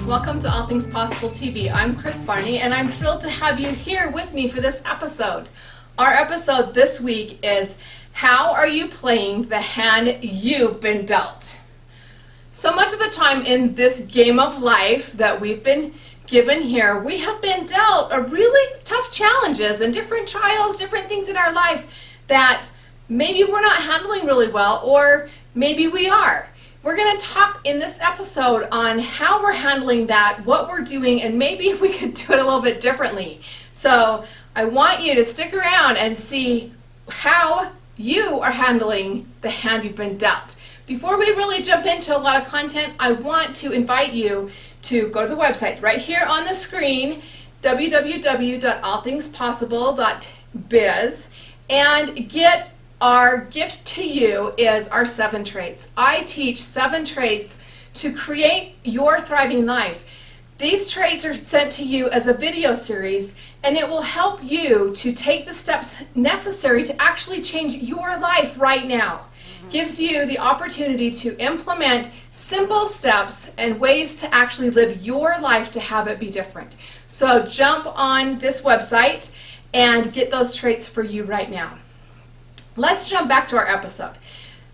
Welcome to All Things Possible TV. I'm Kris Barney, and I'm thrilled to have you here with me for this episode. Our episode this week is, how are you playing the hand you've been dealt? So much of the time in this game of life that we've been given here, we have been dealt a really tough challenges and different trials, different things in our life that maybe we're not handling really well, or maybe we are. We're going to talk in this episode on how we're handling that, what we're doing, and maybe if we could do it a little bit differently. So I want you to stick around and see how you are handling the hand you've been dealt. Before we really jump into a lot of content, I want to invite you to go to the website right here on the screen, www.allthingspossible.biz, and get our gift to you is our 7 traits. I teach 7 traits to create your thriving life. These traits are sent to you as a video series, and it will help you to take the steps necessary to actually change your life right now. Gives you the opportunity to implement simple steps and ways to actually live your life to have it be different. So jump on this website and get those traits for you right now. Let's jump back to our episode.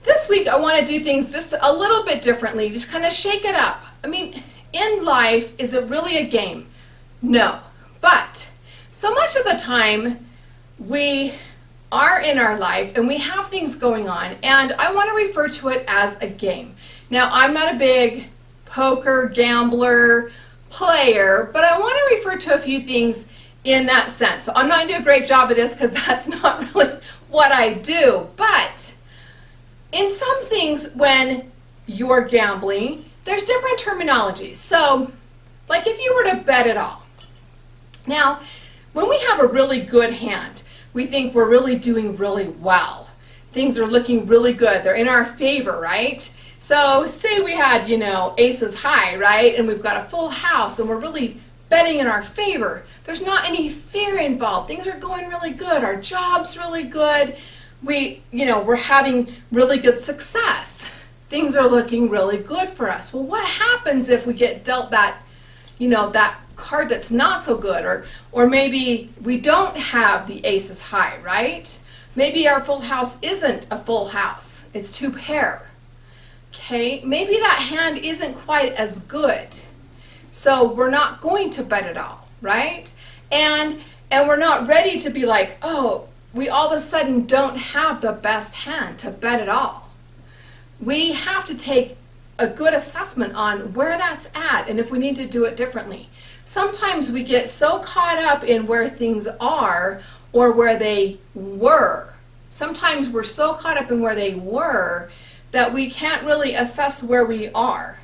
This week I want to do things just a little bit differently, just kind of shake it up. I mean, in life, is it really a game? No. But so much of the time we are in our life and we have things going on, and I want to refer to it as a game. Now, I'm not a big poker, gambler, player, but I want to refer to a few things in that sense. So I'm not going to do a great job of this because that's not really what I do. But in some things, when you're gambling, there's different terminologies. So, like if you were to bet it all. Now, when we have a really good hand, we think we're really doing really well. Things are looking really good. They're in our favor, right? So say we had, aces high, right? And we've got a full house and we're really betting in our favor. There's not any fear involved. Things are going really good. Our job's really good. We're having really good success. Things are looking really good for us. Well, what happens if we get dealt that, that card that's not so good, or maybe we don't have the aces high, right? Maybe our full house isn't a full house. It's 2 pair. Okay, maybe that hand isn't quite as good. So we're not going to bet it all, right? And we're not ready to be like, oh, we all of a sudden don't have the best hand to bet it all. We have to take a good assessment on where that's at and if we need to do it differently. Sometimes we get so caught up in where things are or where they were. Sometimes we're so caught up in where they were that we can't really assess where we are.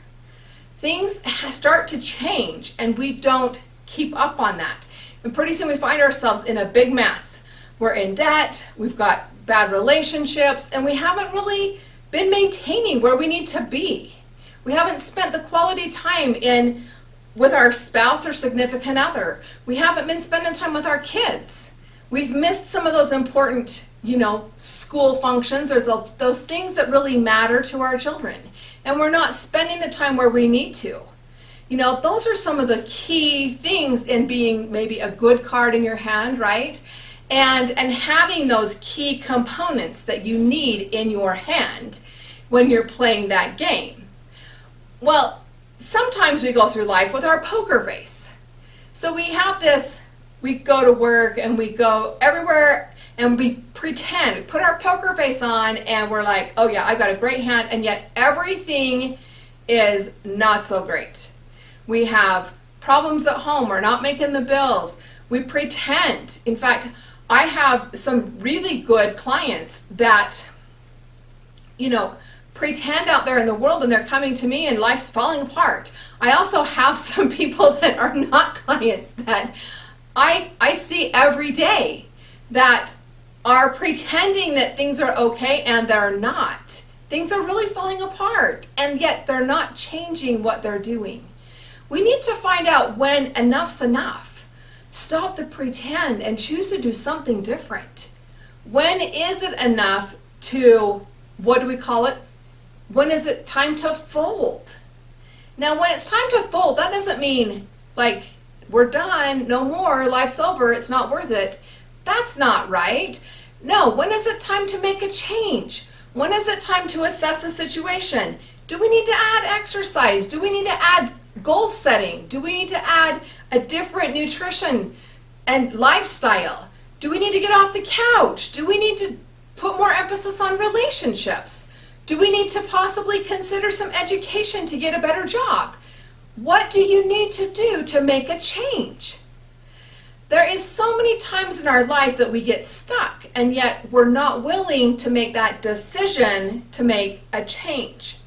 Things start to change and we don't keep up on that. And pretty soon we find ourselves in a big mess. We're in debt, we've got bad relationships, and we haven't really been maintaining where we need to be. We haven't spent the quality time with our spouse or significant other. We haven't been spending time with our kids. We've missed some of those important, school functions or those things that really matter to our children. And we're not spending the time where we need to. Those are some of the key things in being maybe a good card in your hand, right? And having those key components that you need in your hand when you're playing that game. Well, sometimes we go through life with our poker face. So we have this, we go to work and we go everywhere and we pretend, we put our poker face on and we're like, oh yeah, I've got a great hand, and yet everything is not so great. We have problems at home, we're not making the bills. We pretend. In fact, I have some really good clients that, pretend out there in the world and they're coming to me and life's falling apart. I also have some people that are not clients that I see every day that are pretending that things are okay and they're not. Things are really falling apart and yet they're not changing what they're doing. We need to find out when enough's enough. Stop the pretend and choose to do something different. When is it enough to, what do we call it? When is it time to fold? Now, when it's time to fold, that doesn't mean like we're done, no more, life's over, it's not worth it. That's not right. No, when is it time to make a change? When is it time to assess the situation? Do we need to add exercise? Do we need to add goal setting? Do we need to add a different nutrition and lifestyle? Do we need to get off the couch? Do we need to put more emphasis on relationships? Do we need to possibly consider some education to get a better job? What do you need to do to make a change? There is so many times in our life that we get stuck, and yet we're not willing to make that decision to make a change.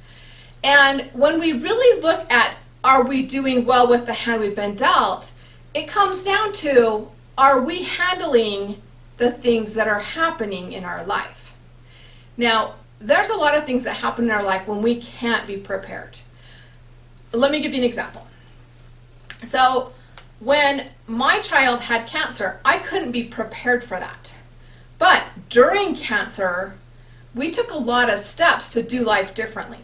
And when we really look at, are we doing well with the hand we've been dealt, it comes down to, are we handling the things that are happening in our life? Now, there's a lot of things that happen in our life when we can't be prepared. Let me give you an example. So, when my child had cancer, I couldn't be prepared for that. But during cancer, we took a lot of steps to do life differently.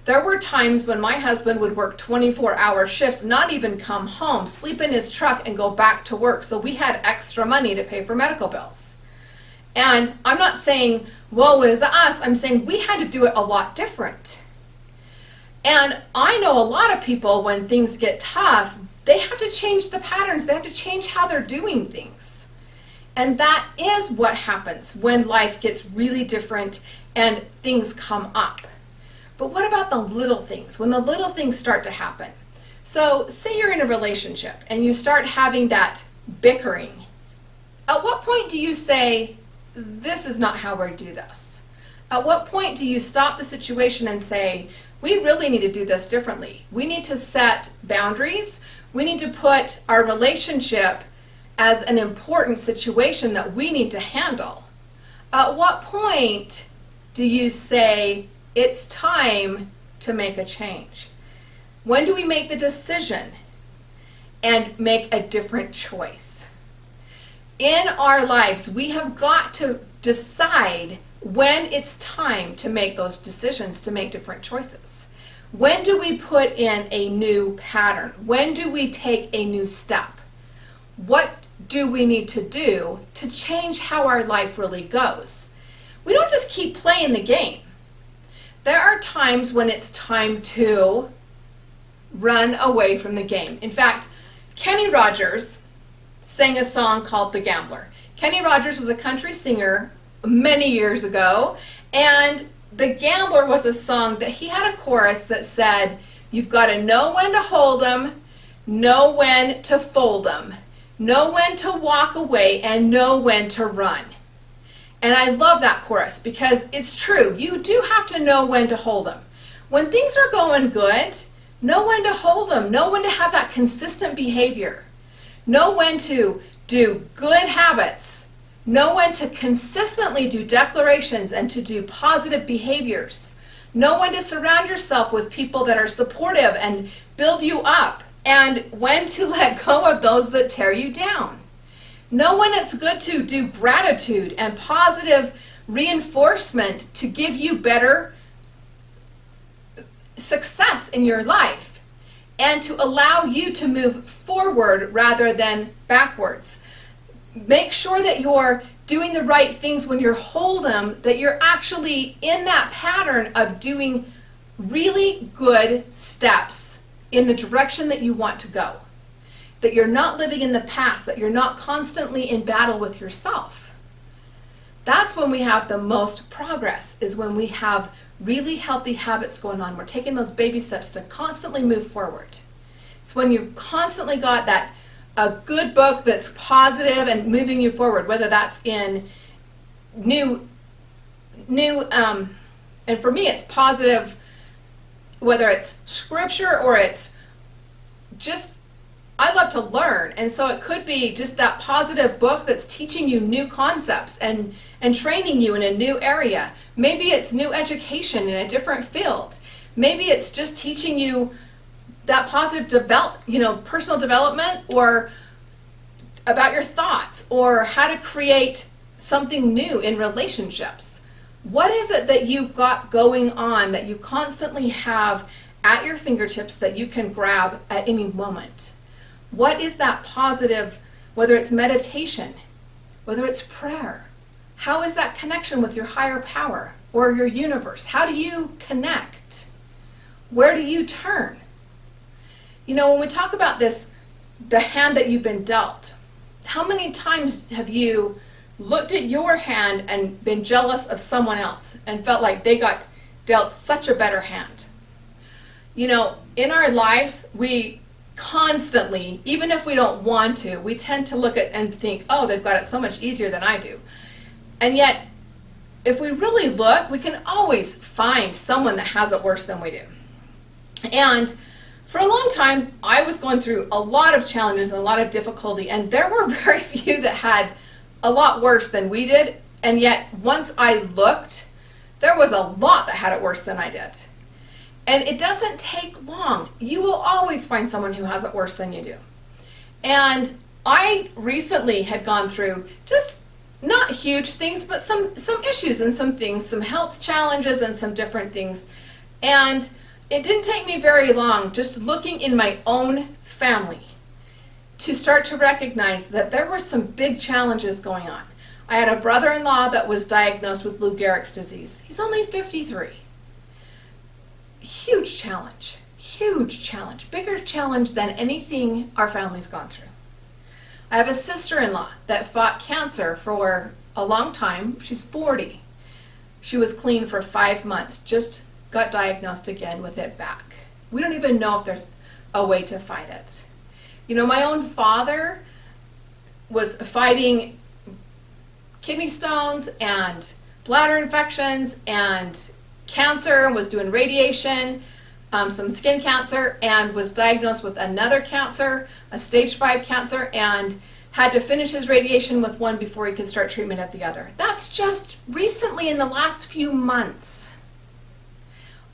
There were times when my husband would work 24-hour shifts, not even come home, sleep in his truck and go back to work. So we had extra money to pay for medical bills. And I'm not saying, woe is us. I'm saying we had to do it a lot different. And I know a lot of people, when things get tough, they have to change the patterns. They have to change how they're doing things. And that is what happens when life gets really different and things come up. But what about the little things? When the little things start to happen. So say you're in a relationship and you start having that bickering. At what point do you say, this is not how we do this? At what point do you stop the situation and say, we really need to do this differently? We need to set boundaries. We need to put our relationship as an important situation that we need to handle. At what point do you say, it's time to make a change? When do we make the decision and make a different choice? In our lives, we have got to decide when it's time to make those decisions, to make different choices. When do we put in a new pattern? When do we take a new step? What do we need to do to change how our life really goes? We don't just keep playing the game. There are times when it's time to run away from the game. In fact, Kenny Rogers sang a song called The Gambler. Kenny Rogers was a country singer many years ago, and The Gambler was a song that he had a chorus that said, you've got to know when to hold 'em, know when to fold 'em, know when to walk away, and know when to run. And I love that chorus because it's true. You do have to know when to hold them. When things are going good, know when to hold them. Know when to have that consistent behavior. Know when to do good habits. Know when to consistently do declarations and to do positive behaviors. Know when to surround yourself with people that are supportive and build you up. And when to let go of those that tear you down. Know when it's good to do gratitude and positive reinforcement to give you better success in your life and to allow you to move forward rather than backwards. Make sure that you're doing the right things when you're hold'em, that you're actually in that pattern of doing really good steps in the direction that you want to go. That you're not living in the past, that you're not constantly in battle with yourself. That's when we have the most progress, is when we have really healthy habits going on. We're taking those baby steps to constantly move forward. It's when you've constantly got that a good book that's positive and moving you forward, whether that's in new, and for me it's positive, whether it's scripture or it's just, I love to learn, and so it could be just that positive book that's teaching you new concepts and training you in a new area. Maybe it's new education in a different field. Maybe it's just teaching you that positive personal development, or about your thoughts, or how to create something new in relationships. What is it that you've got going on that you constantly have at your fingertips that you can grab at any moment? What is that positive, whether it's meditation, whether it's prayer? How is that connection with your higher power or your universe? How do you connect? Where do you turn? You know, when we talk about this, the hand that you've been dealt, how many times have you looked at your hand and been jealous of someone else and felt like they got dealt such a better hand? You know, in our lives, we constantly, even if we don't want to, we tend to look at and think, oh, they've got it so much easier than I do. And yet, if we really look, we can always find someone that has it worse than we do. And for a long time, I was going through a lot of challenges and a lot of difficulty, and there were very few that had a lot worse than we did. And yet, once I looked, there was a lot that had it worse than I did. And it doesn't take long. You will always find someone who has it worse than you do. And I recently had gone through just not huge things, but some issues and some things, some health challenges and some different things. And it didn't take me very long, just looking in my own family, to start to recognize that there were some big challenges going on. I had a brother-in-law that was diagnosed with Lou Gehrig's disease. He's only 53. Huge challenge, bigger challenge than anything our family's gone through. I have a sister-in-law that fought cancer for a long time. She's 40. She was clean for 5 months, just got diagnosed again with it back. We don't even know if there's a way to fight it. You know, my own father was fighting kidney stones and bladder infections and cancer, was doing radiation, some skin cancer, and was diagnosed with another cancer, a stage 5 cancer, and had to finish his radiation with one before he could start treatment at the other. That's just recently in the last few months.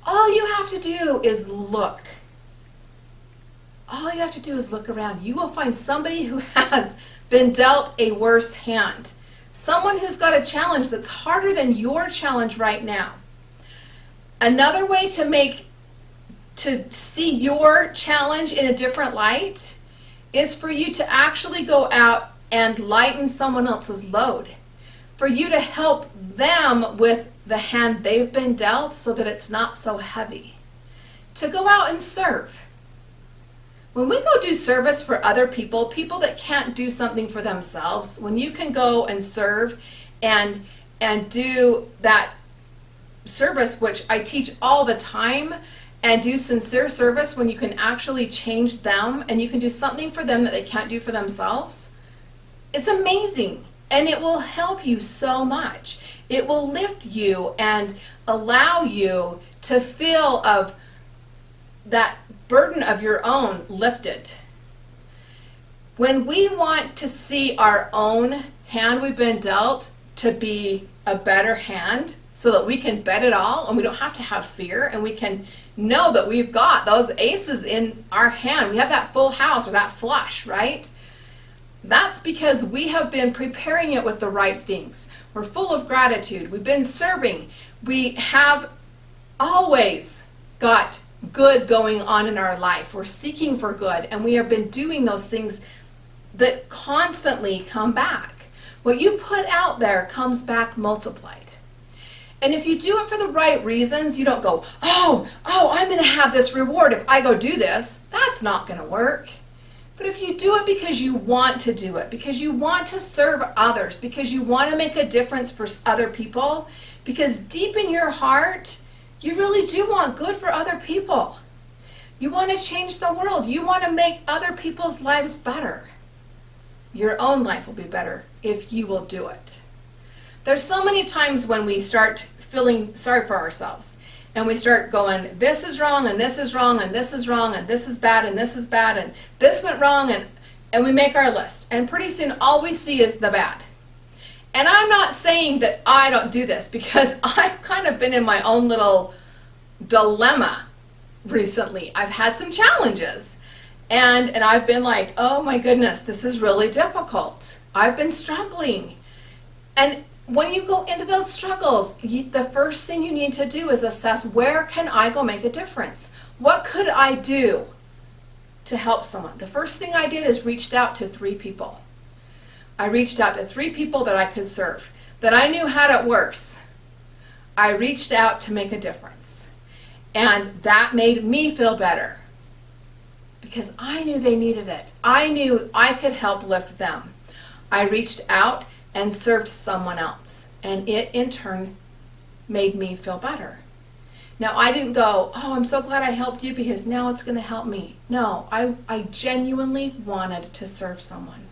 All you have to do is look. All you have to do is look around. You will find somebody who has been dealt a worse hand. Someone who's got a challenge that's harder than your challenge right now. Another way to see your challenge in a different light is for you to actually go out and lighten someone else's load. For you to help them with the hand they've been dealt so that it's not so heavy. To go out and serve. When we go do service for other people, people that can't do something for themselves, when you can go and serve and do that service, which I teach all the time, and do sincere service when you can actually change them and you can do something for them that they can't do for themselves, it's amazing. And it will help you so much. It will lift you and allow you to feel of that burden of your own lifted. When we want to see our own hand we've been dealt to be a better hand so that we can bet it all and we don't have to have fear and we can know that we've got those aces in our hand. We have that full house or that flush, right? That's because we have been preparing it with the right things. We're full of gratitude. We've been serving. We have always got good going on in our life. We're seeking for good, and we have been doing those things that constantly come back. What you put out there comes back multiplied. And if you do it for the right reasons, you don't go, oh, I'm going to have this reward if I go do this. That's not going to work. But if you do it because you want to do it, because you want to serve others, because you want to make a difference for other people, because deep in your heart, you really do want good for other people. You want to change the world. You want to make other people's lives better. Your own life will be better if you will do it. There's so many times when we start feeling sorry for ourselves and we start going, this is wrong and this is wrong and this is wrong and this is bad and this is bad and this went wrong, and we make our list, and pretty soon all we see is the bad. And I'm not saying that I don't do this, because I've kind of been in my own little dilemma recently. I've had some challenges and I've been like, oh my goodness, this is really difficult. I've been struggling. And when you go into those struggles, the first thing you need to do is assess, where can I go make a difference? What could I do to help someone? The first thing I did is reached out to 3 people. I reached out to 3 people that I could serve, that I knew had it worse. I reached out to make a difference. And that made me feel better because I knew they needed it. I knew I could help lift them. I reached out and served someone else, and it in turn made me feel better. Now, I didn't go, oh, I'm so glad I helped you because now it's going to help me. No, I genuinely wanted to serve someone.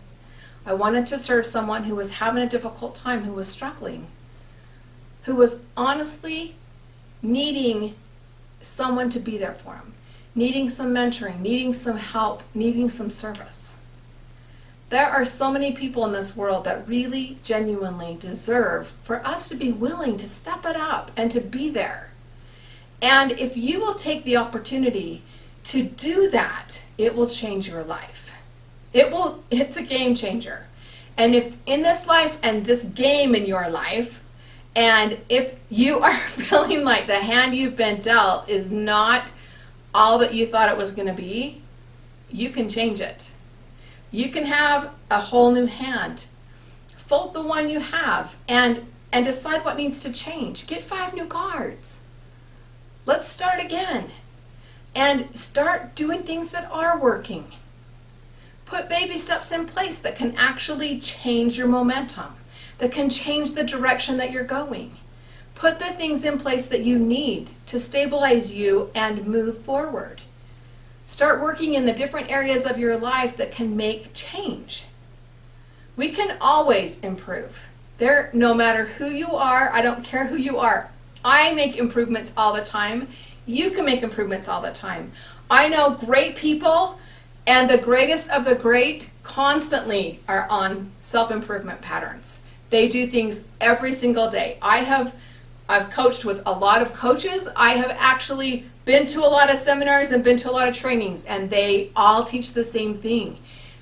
I wanted to serve someone who was having a difficult time, who was struggling, who was honestly needing someone to be there for him, needing some mentoring, needing some help, needing some service. There are so many people in this world that really genuinely deserve for us to be willing to step it up and to be there. And if you will take the opportunity to do that, it will change your life. It's a game changer. And if in this life and this game in your life, and if you are feeling like the hand you've been dealt is not all that you thought it was going to be, you can change it. You can have a whole new hand. Fold the one you have and decide what needs to change. Get 5 new cards. Let's start again and start doing things that are working. Put baby steps in place that can actually change your momentum, that can change the direction that you're going. Put the things in place that you need to stabilize you and move forward. Start working in the different areas of your life that can make change. We can always improve. No matter who you are, I don't care who you are. I make improvements all the time. You can make improvements all the time. I know great people, and the greatest of the great constantly are on self-improvement patterns. They do things every single day. I've coached with a lot of coaches. I have actually been to a lot of seminars and been to a lot of trainings, and they all teach the same thing.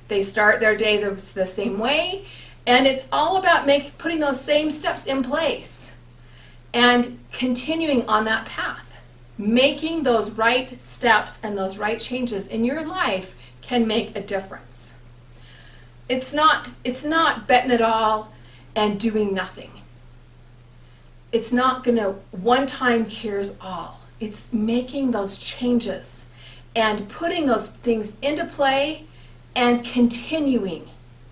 They start their day the same way, and it's all about putting those same steps in place and continuing on that path. Making those right steps and those right changes in your life can make a difference. It's not betting it all and doing nothing. It's not going to one-time cures all. It's making those changes and putting those things into play and continuing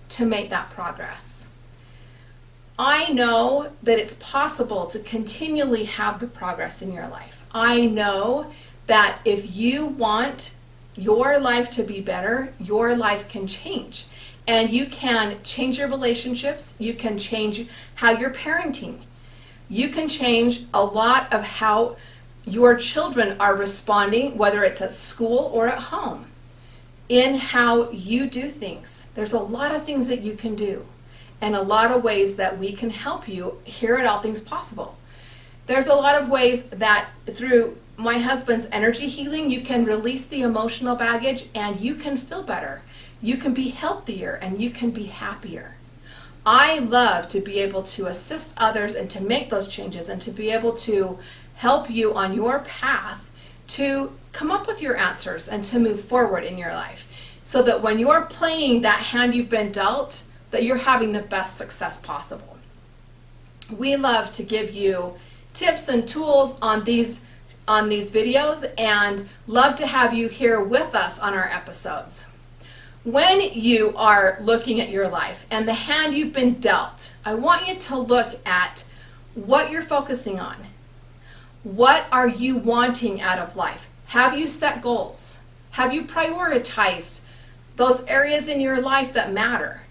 to make that progress. I know that it's possible to continually have the progress in your life. I know that if you want your life to be better, your life can change. And you can change your relationships. You can change how you're parenting. You can change a lot of how your children are responding, whether it's at school or at home, in how you do things. There's a lot of things that you can do and a lot of ways that we can help you here at All Things Possible. There's a lot of ways that through my husband's energy healing, you can release the emotional baggage and you can feel better. You can be healthier and you can be happier. I love to be able to assist others and to make those changes and to be able to help you on your path to come up with your answers and to move forward in your life so that when you're playing that hand you've been dealt, that you're having the best success possible. We love to give you tips and tools on these videos and love to have you here with us on our episodes. When you are looking at your life and the hand you've been dealt, I want you to look at what you're focusing on. What are you wanting out of life? Have you set goals? Have you prioritized those areas in your life that matter?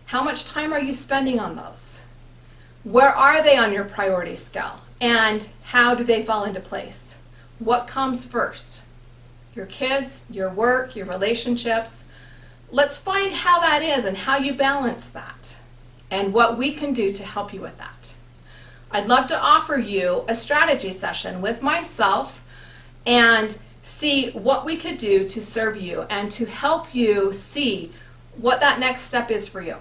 How much time are you spending on those? Where are they on your priority scale? And how do they fall into place? What comes first? Your kids, your work, your relationships. Let's find how that is and how you balance that and what we can do to help you with that. I'd love to offer you a strategy session with myself and see what we could do to serve you and to help you see what that next step is for you.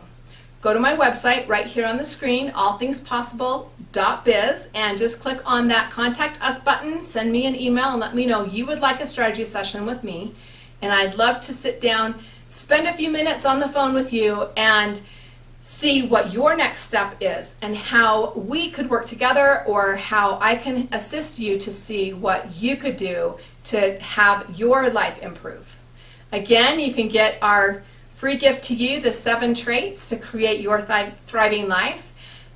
go to my website right here on the screen, allthingspossible.biz, and just click on that Contact Us button, send me an email, and let me know you would like a strategy session with me. And I'd love to sit down, spend a few minutes on the phone with you, and see what your next step is and how we could work together, or how I can assist you to see what you could do to have your life improve. Again, you can get our free gift to you, the 7 traits to create your thriving life,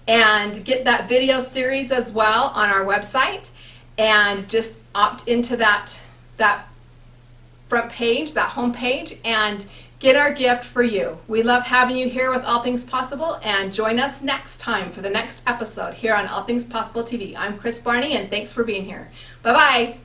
and get that video series as well on our website, and just opt into that front page, that home page, and get our gift for you. We love having you here with All Things Possible, and join us next time for the next episode here on All Things Possible TV. I'm Kris Barney, and thanks for being here. Bye-bye.